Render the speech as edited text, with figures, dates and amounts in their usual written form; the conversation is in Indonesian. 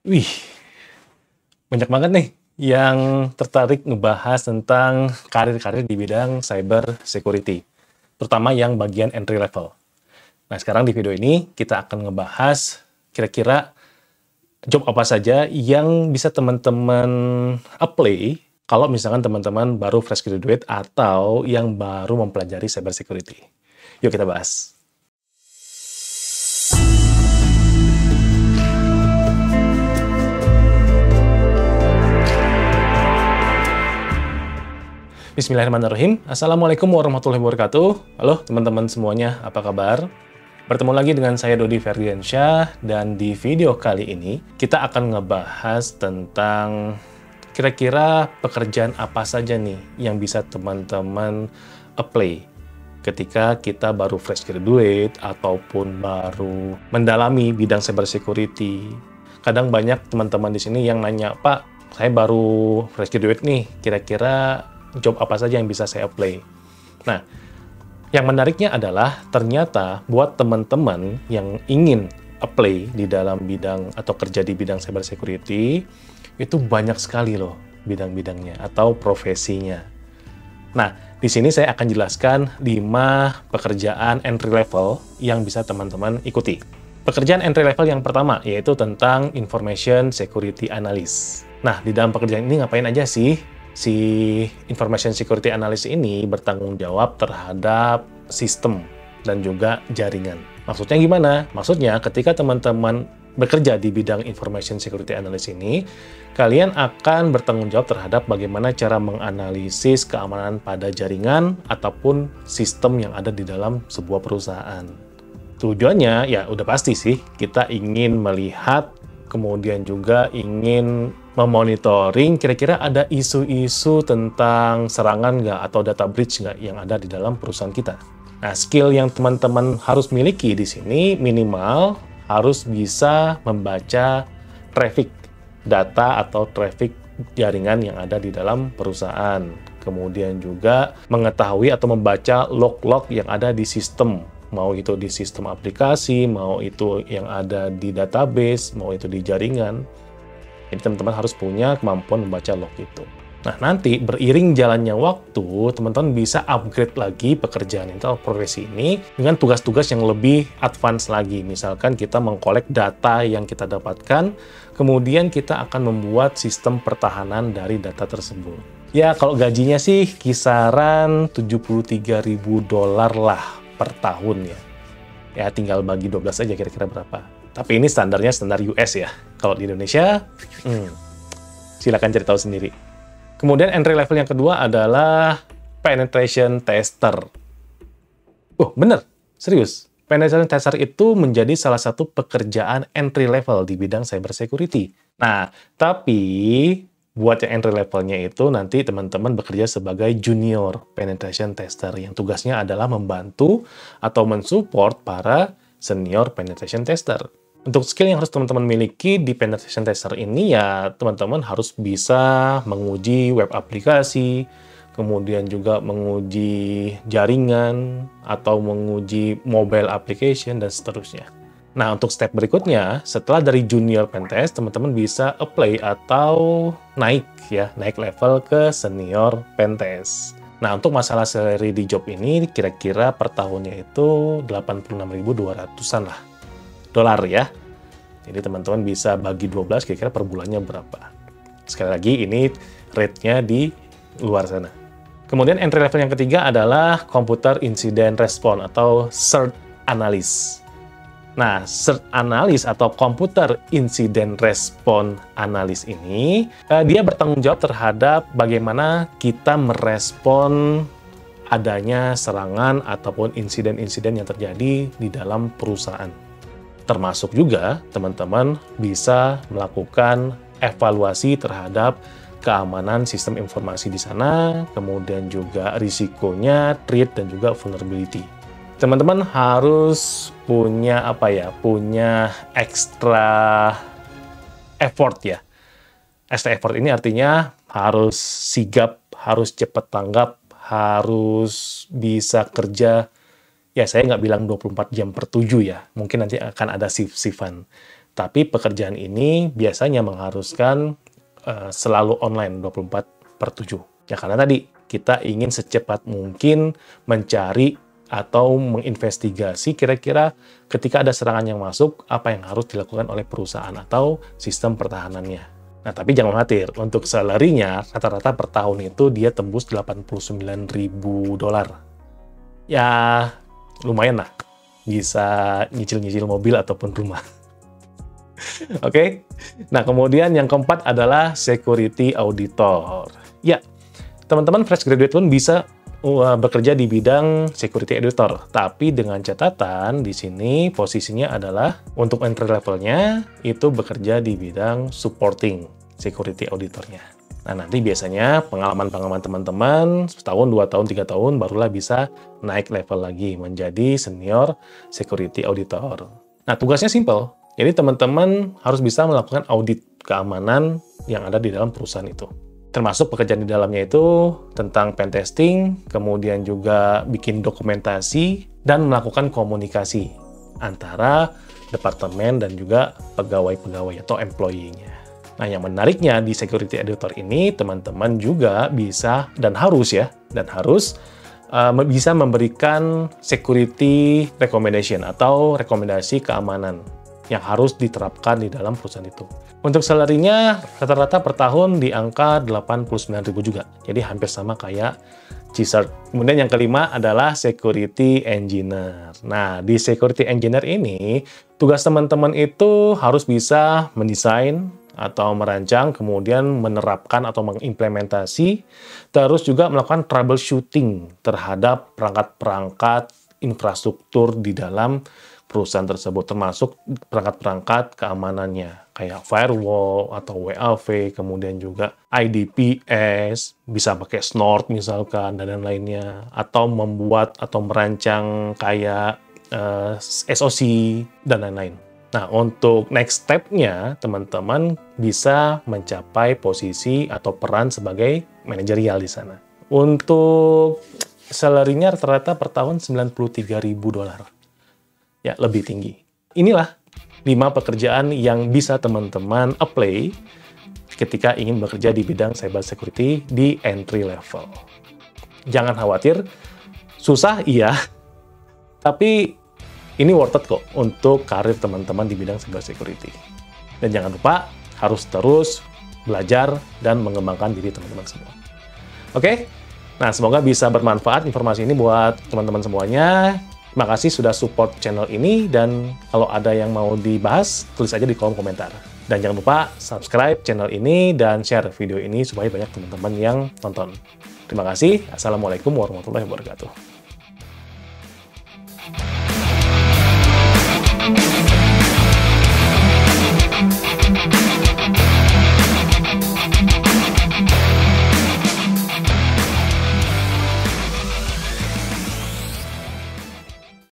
Wih, banyak banget nih yang tertarik ngebahas tentang karir-karir di bidang cyber security, terutama yang bagian entry level. Nah, sekarang di video ini kita akan ngebahas kira-kira job apa saja yang bisa teman-teman apply kalau misalkan teman-teman baru fresh graduate atau yang baru mempelajari cyber security. Yuk kita bahas. Bismillahirrahmanirrahim. Assalamualaikum warahmatullahi wabarakatuh. Halo teman-teman semuanya, apa kabar? Bertemu lagi dengan saya Dodi Ferdiansyah, dan di video kali ini kita akan ngebahas tentang kira-kira pekerjaan apa saja nih yang bisa teman-teman apply ketika kita baru fresh graduate ataupun baru mendalami bidang cyber security. Kadang banyak teman-teman di sini yang nanya, "Pak, saya baru fresh graduate nih, kira-kira job apa saja yang bisa saya apply?" Nah, yang menariknya adalah ternyata buat teman-teman yang ingin apply di dalam bidang atau kerja di bidang cyber security, itu banyak sekali loh bidang-bidangnya atau profesinya. Nah, di sini saya akan jelaskan 5 pekerjaan entry level yang bisa teman-teman ikuti. Pekerjaan entry level yang pertama yaitu tentang Information Security Analyst. Nah, di dalam pekerjaan ini ngapain aja sih? Si Information Security Analyst ini bertanggung jawab terhadap sistem dan juga jaringan. Maksudnya gimana? Maksudnya ketika teman-teman bekerja di bidang Information Security Analyst ini, kalian akan bertanggung jawab terhadap bagaimana cara menganalisis keamanan pada jaringan ataupun sistem yang ada di dalam sebuah perusahaan. Tujuannya ya udah pasti sih, kita ingin melihat, kemudian juga ingin memonitoring kira-kira ada isu-isu tentang serangan nggak atau data breach nggak yang ada di dalam perusahaan kita. Nah, skill yang teman-teman harus miliki di sini minimal harus bisa membaca traffic data atau traffic jaringan yang ada di dalam perusahaan. Kemudian juga mengetahui atau membaca log-log yang ada di sistem. Mau itu di sistem aplikasi, mau itu yang ada di database, mau itu di jaringan. Jadi teman-teman harus punya kemampuan membaca log itu. Nah, nanti beriring jalannya waktu, teman-teman bisa upgrade lagi pekerjaan atau profesi ini dengan tugas-tugas yang lebih advance lagi. Misalkan kita mengkolek data yang kita dapatkan, kemudian kita akan membuat sistem pertahanan dari data tersebut. Ya, kalau gajinya sih kisaran $73.000 lah per tahun ya. Ya, tinggal bagi 12 aja kira-kira berapa. Tapi ini standarnya standar US ya. Kalau di Indonesia, silakan cari tahu sendiri. Kemudian entry level yang kedua adalah penetration tester. Oh, bener, serius. Penetration tester itu menjadi salah satu pekerjaan entry level di bidang cyber security. Nah, tapi buat yang entry levelnya itu nanti teman-teman bekerja sebagai junior penetration tester yang tugasnya adalah membantu atau mensupport para senior penetration tester. Untuk skill yang harus teman-teman miliki di penetration tester ini ya teman-teman harus bisa menguji web aplikasi, kemudian juga menguji jaringan atau menguji mobile application dan seterusnya. Nah, untuk step berikutnya, setelah dari junior pentest, teman-teman bisa apply atau naik level ke senior pentest. Nah, untuk masalah salary di job ini, kira-kira per tahunnya itu 86.200-an lah dolar ya. Jadi teman-teman bisa bagi 12, kira-kira per bulannya berapa. Sekali lagi, ini rate-nya di luar sana. Kemudian entry level yang ketiga adalah Computer Incident Response atau CERT Analyst. Nah, CERT Analyst atau Computer Incident Response Analyst ini, dia bertanggung jawab terhadap bagaimana kita merespon adanya serangan ataupun insiden-insiden yang terjadi di dalam perusahaan. Termasuk juga teman-teman bisa melakukan evaluasi terhadap keamanan sistem informasi di sana, kemudian juga risikonya, threat, dan juga vulnerability. Teman-teman harus punya punya extra effort ya. Extra effort ini artinya harus sigap, harus cepat tanggap, harus bisa kerja. Ya, saya nggak bilang 24 jam per 7 ya. Mungkin nanti akan ada shift-shiftan. Tapi pekerjaan ini biasanya mengharuskan selalu online 24/7. Ya karena tadi kita ingin secepat mungkin mencari atau menginvestigasi kira-kira ketika ada serangan yang masuk, apa yang harus dilakukan oleh perusahaan atau sistem pertahanannya. Nah, tapi jangan khawatir, untuk salary-nya rata-rata per tahun itu dia tembus $89.000. Ya, lumayan lah. Bisa nyicil-nyicil mobil ataupun rumah. Oke. Nah, kemudian yang keempat adalah security auditor. Ya, teman-teman fresh graduate pun bisa bekerja di bidang security auditor, tapi dengan catatan di sini posisinya adalah untuk entry levelnya itu bekerja di bidang supporting security auditornya. Nah, nanti biasanya pengalaman-pengalaman teman-teman setahun, 2 tahun, 3 tahun barulah bisa naik level lagi menjadi senior security auditor. Nah, tugasnya simple. Jadi teman-teman harus bisa melakukan audit keamanan yang ada di dalam perusahaan itu. Termasuk pekerjaan di dalamnya itu tentang pen testing, kemudian juga bikin dokumentasi, dan melakukan komunikasi antara departemen dan juga pegawai-pegawai atau employee-nya. Nah, yang menariknya di security auditor ini, teman-teman juga bisa dan harus bisa memberikan security recommendation atau rekomendasi keamanan yang harus diterapkan di dalam perusahaan itu. Untuk salary-nya rata-rata per tahun di angka 89.000 juga. Jadi hampir sama kayak G-Cert. Kemudian yang kelima adalah security engineer. Nah, di security engineer ini tugas teman-teman itu harus bisa mendesain atau merancang, kemudian menerapkan atau mengimplementasi, terus juga melakukan troubleshooting terhadap perangkat-perangkat infrastruktur di dalam perusahaan tersebut, termasuk perangkat-perangkat keamanannya, kayak firewall atau WAV, kemudian juga IDPS, bisa pakai Snort misalkan, dan lainnya, atau membuat atau merancang kayak SOC, dan lain-lain. Nah, untuk next step-nya, teman-teman bisa mencapai posisi atau peran sebagai manajerial di sana. Untuk salary-nya rata-rata per tahun $93.000. Ya, lebih tinggi. Inilah 5 pekerjaan yang bisa teman-teman apply ketika ingin bekerja di bidang cyber security di entry level. Jangan khawatir, susah iya, tapi ini worth it kok untuk karir teman-teman di bidang cyber security. Dan jangan lupa, harus terus belajar dan mengembangkan diri teman-teman semua. Oke? Nah, semoga bisa bermanfaat informasi ini buat teman-teman semuanya. Terima kasih sudah support channel ini, dan kalau ada yang mau dibahas, tulis aja di kolom komentar. Dan jangan lupa subscribe channel ini dan share video ini supaya banyak teman-teman yang nonton. Terima kasih. Assalamualaikum warahmatullahi wabarakatuh.